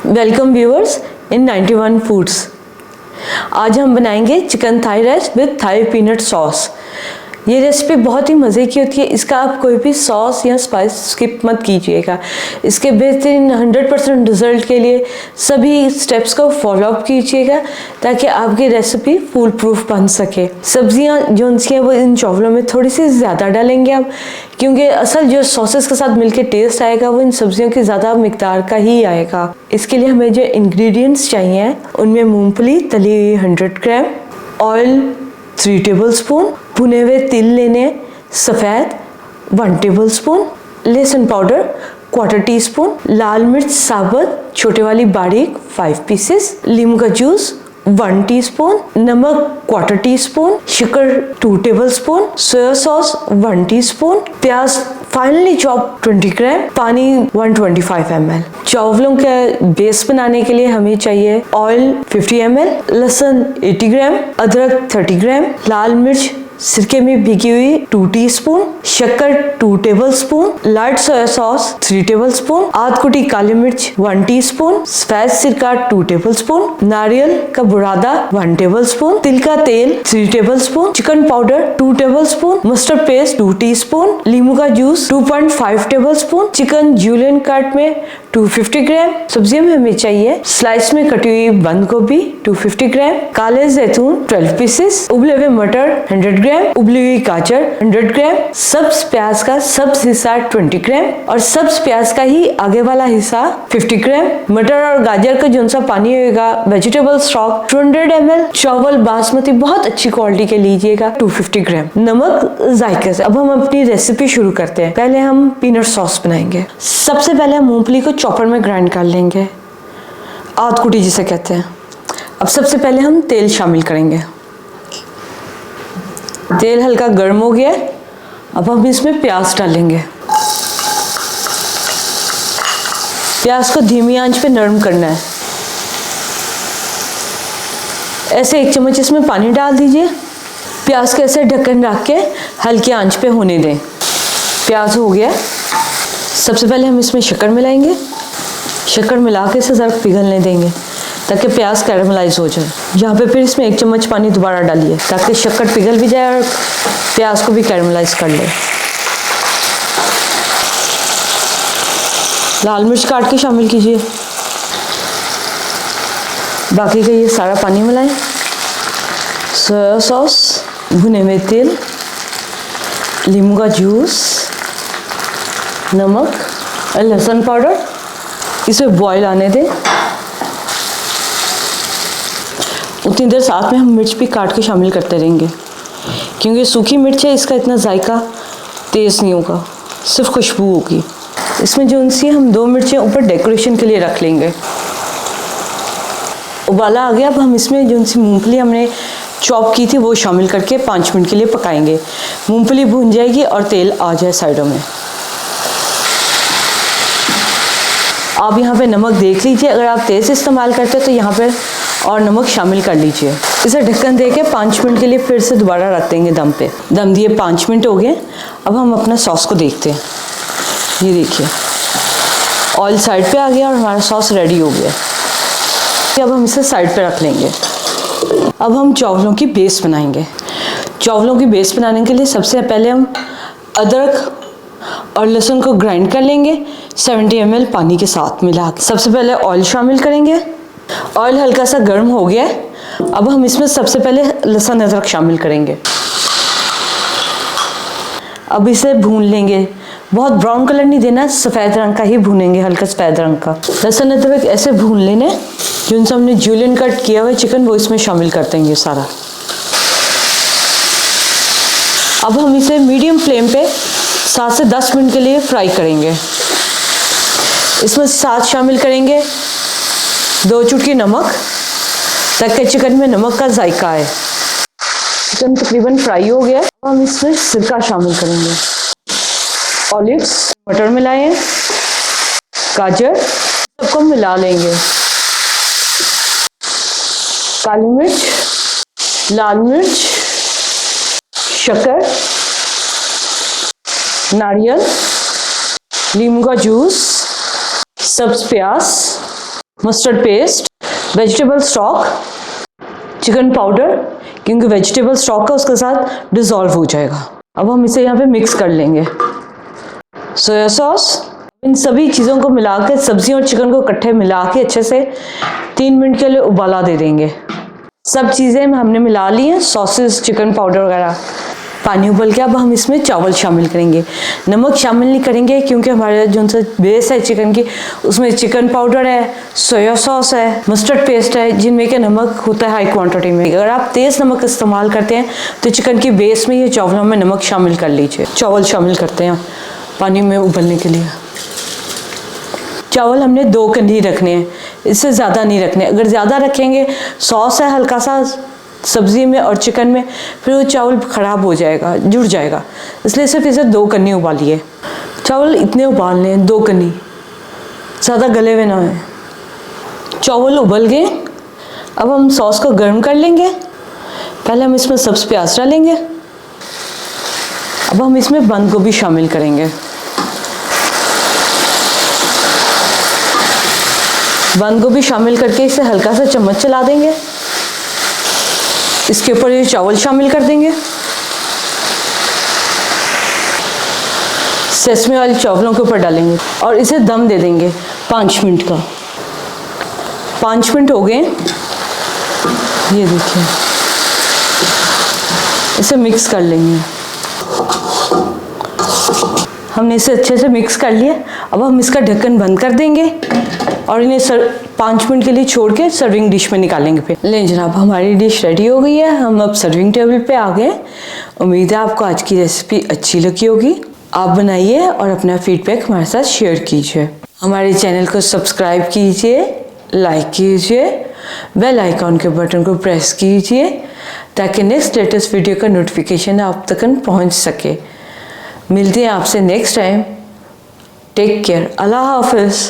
Welcome viewers in 91 foods. आज हम बनाएंगे chicken Thai rice with Thai peanut sauce. ये रेसिपी बहुत ही मज़े की होती है। इसका आप कोई भी सॉस या स्पाइस स्किप मत कीजिएगा। इसके बेहतरीन 100% रिजल्ट के लिए सभी स्टेप्स को फॉलो अप कीजिएगा ताकि आपकी रेसिपी फुल प्रूफ बन सके। सब्जियां जो सी हैं वो इन चावलों में थोड़ी सी ज़्यादा डालेंगे हम, क्योंकि असल जो सॉसेस के साथ मिलके टेस्ट आएगा वो इन सब्जियों की ज़्यादा मिकदार का ही आएगा। इसके लिए हमें जो इंग्रेडिएंट्स चाहिए उनमें मूंगफली तली हुई 100 ग्राम, ऑयल 3 टेबलस्पून, भुने हुए तिल लेने सफ़ेद 1 टेबलस्पून, लहसुन पाउडर 1/4 टीस्पून, लाल मिर्च साबुत छोटे वाली बारीक 5 पीसेस, नींबू का जूस 1 टीस्पून, नमक 1/4 टीस्पून, शक्कर 2 टेबलस्पून, सोया सॉस 1 टीस्पून, प्याज फाइनली चॉप 20 ग्राम, पानी 125 ml। चावलों के बेस बनाने के लिए हमें चाहिए ऑयल 50 ml, लहसुन 80 ग्राम, अदरक 30 ग्राम, लाल मिर्च सिरके में भिगी हुई 2 टीस्पून, शक्कर 2 tablespoon, light soya sauce 3 tablespoon, आध कुटी काली मिर्च 1 टीस्पून, सफेद सिरका 2 टेबलस्पून, नारियल का बुरादा 1 टेबलस्पून, तिल का तेल 3 tablespoon, chicken powder 2 tablespoon, mustard paste 2 teaspoon, नींबू का juice 2.5 tablespoon, chicken julienne cut में 250 ग्राम। सब्जियों में हमें चाहिए स्लाइस में कटी हुई बंद गोभी 250 ग्राम, काले जैतून 12 पीसेस, उबले हुए मटर 100 ग्राम, उबली हुई गाजर 100 ग्राम, सब्ज प्याज का सब्ज हिस्सा 20 ग्राम और सब्ज प्याज का ही आगे वाला हिस्सा 50 ग्राम, मटर और गाजर का जो सा पानी होगा वेजिटेबल स्टॉक 200 ml, चावल बासमती बहुत अच्छी क्वालिटी के लीजिएगा 250 ग्राम, नमक जायके से। अब हम अपनी रेसिपी शुरू करते हैं। पहले हम पीनट सॉस बनाएंगे। सबसे पहले हम मूंगफली को चॉपर में ग्राइंड कर लेंगे, आध कुटी जिसे कहते हैं। अब सबसे पहले हम तेल शामिल करेंगे। तेल हल्का गर्म हो गया। अब हम इसमें प्याज डालेंगे। प्याज को धीमी आंच पे नरम करना है। ऐसे 1 चम्मच इसमें पानी डाल दीजिए। प्याज को ऐसे ढक्कन रख के हल्की आंच पे होने दें। प्याज हो गया। सबसे पहले हम इसमें शक्कर मिलाएंगे। शक्कर मिला के इसे ज़रा पिघलने देंगे ताकि प्याज कैरमलाइज हो जाए। यहाँ पे फिर इसमें 1 चम्मच पानी दोबारा डालिए ताकि शक्कर पिघल भी जाए और प्याज को भी कैरमलाइज कर ले। लाल मिर्च काट के शामिल कीजिए। बाकी का ये सारा पानी मिलाएं। सोया सॉस, भुने हुए तेल, नींबू का जूस, नमक और लहसुन पाउडर, इसे बॉईल आने दें। उतनी देर साथ में हम मिर्च भी काट के शामिल करते रहेंगे, क्योंकि सूखी मिर्च है, इसका इतना जायका तेज़ नहीं होगा, सिर्फ खुशबू होगी। इसमें जो उनसी हम 2 मिर्चें ऊपर डेकोरेशन के लिए रख लेंगे। उबाला आ गया। अब हम इसमें जो उनसी मूंगफली हमने चॉप की थी वो शामिल करके 5 मिनट के लिए पकाएंगे। मूंगफली भून जाएगी और तेल आ जाए साइडों में। आप यहाँ पे नमक देख लीजिए। अगर आप तेज़ इस्तेमाल करते हैं तो यहाँ पे और नमक शामिल कर लीजिए। इसे ढक्कन दे के 5 मिनट के लिए फिर से दोबारा रख देंगे दम पे। दम दिए 5 मिनट हो गए। अब हम अपना सॉस को देखते हैं। ये देखिए ऑयल साइड पे आ गया और हमारा सॉस रेडी हो गया। अब हम इसे साइड पे रख लेंगे। अब हम चावलों की बेस बनाएंगे। चावलों की बेस बनाने के लिए सबसे पहले हम अदरक और लहसुन को ग्राइंड कर लेंगे 70 ml पानी के साथ मिला के। सबसे पहले ऑयल शामिल करेंगे। ऑयल हल्का सा गर्म हो गया। अब हम इसमें सबसे पहले लहसुन अदरक शामिल करेंगे। अब इसे भून लेंगे। बहुत ब्राउन कलर नहीं देना, सफ़ेद रंग का ही भूनेंगे, हल्का सफ़ेद रंग का। लहसुन अदरक ऐसे भून लेने। जिनसे हमने जूलियन कट किया हुआ चिकन वो इसमें शामिल कर देंगे सारा। अब हम इसे मीडियम फ्लेम पे 7 से 10 मिनट के लिए फ्राई करेंगे। इसमें साथ शामिल करेंगे 2 चुटकी नमक ताकि चिकन में नमक का जायका आए। चिकन तकरीबन फ्राई हो गया। अब हम इसमें सिरका शामिल करेंगे। ऑलिव्स, मटर मिलाएं, गाजर, सबको मिला लेंगे। काली मिर्च, लाल मिर्च, शक्कर, नारियल, नींबू का जूस, सब्ज प्याज, mustard paste, vegetable stock, chicken powder, क्योंकि वेजिटेबल स्टॉक का उसके साथ डिज़ोल्व हो जाएगा। अब हम इसे यहाँ पे मिक्स कर लेंगे। सोया सॉस, इन सभी चीज़ों को मिला के, सब्जियों और चिकन को इकट्ठे मिला के अच्छे से 3 मिनट के लिए उबाला दे देंगे। सब चीज़ें हमने मिला ली हैं, सॉसेस, चिकन पाउडर वगैरह। पानी उबल के अब हम इसमें चावल शामिल करेंगे। नमक शामिल नहीं करेंगे क्योंकि हमारे जो बेस है चिकन की, उसमें चिकन पाउडर है, सोया सॉस है, मस्टर्ड पेस्ट है, जिनमें कि नमक होता है हाई क्वांटिटी में। अगर आप तेज़ नमक इस्तेमाल करते हैं तो चिकन की बेस में, ये चावलों में नमक शामिल कर लीजिए। चावल शामिल करते हैं पानी में उबलने के लिए। चावल हमने 2 कनी रखने हैं, इससे ज़्यादा नहीं रखने। अगर ज़्यादा रखेंगे, सॉस है हल्का सा सब्ज़ी में और चिकन में, फिर वो चावल ख़राब हो जाएगा, जुड़ जाएगा। इसलिए सिर्फ इसे 2 कन्नी उबालिए। चावल इतने उबालने हैं, 2 कन्नी, ज़्यादा गले हुए ना हैं। चावल उबल गए। अब हम सॉस को गर्म कर लेंगे। पहले हम इसमें सब्ज़ प्याज डालेंगे। अब हम इसमें बंद गोभी शामिल करेंगे। बंद गोभी शामिल करके इसे हल्का सा चम्मच चला देंगे। इसके ऊपर ये चावल शामिल कर देंगे। सेसमे ऑयल चावलों के ऊपर डालेंगे और इसे दम दे देंगे 5 मिनट का। 5 मिनट हो गए, ये देखिए। इसे मिक्स कर लेंगे। हमने इसे अच्छे से मिक्स कर लिया। अब हम इसका ढक्कन बंद कर देंगे और इन्हें 5 मिनट के लिए छोड़ के सर्विंग डिश में निकालेंगे। फिर लें जनाब, हमारी डिश रेडी हो गई है। हम अब सर्विंग टेबल पे आ गए। उम्मीद है आपको आज की रेसिपी अच्छी लगी होगी। आप बनाइए और अपना फीडबैक हमारे साथ शेयर कीजिए। हमारे चैनल को सब्सक्राइब कीजिए, लाइक कीजिए, बेल आइकॉन के बटन को प्रेस कीजिए ताकि नेक्स्ट लेटेस्ट वीडियो का नोटिफिकेशन आप तक पहुँच सके। मिलते हैं आपसे नेक्स्ट टाइम। Take care. अल्लाह हाफिज़।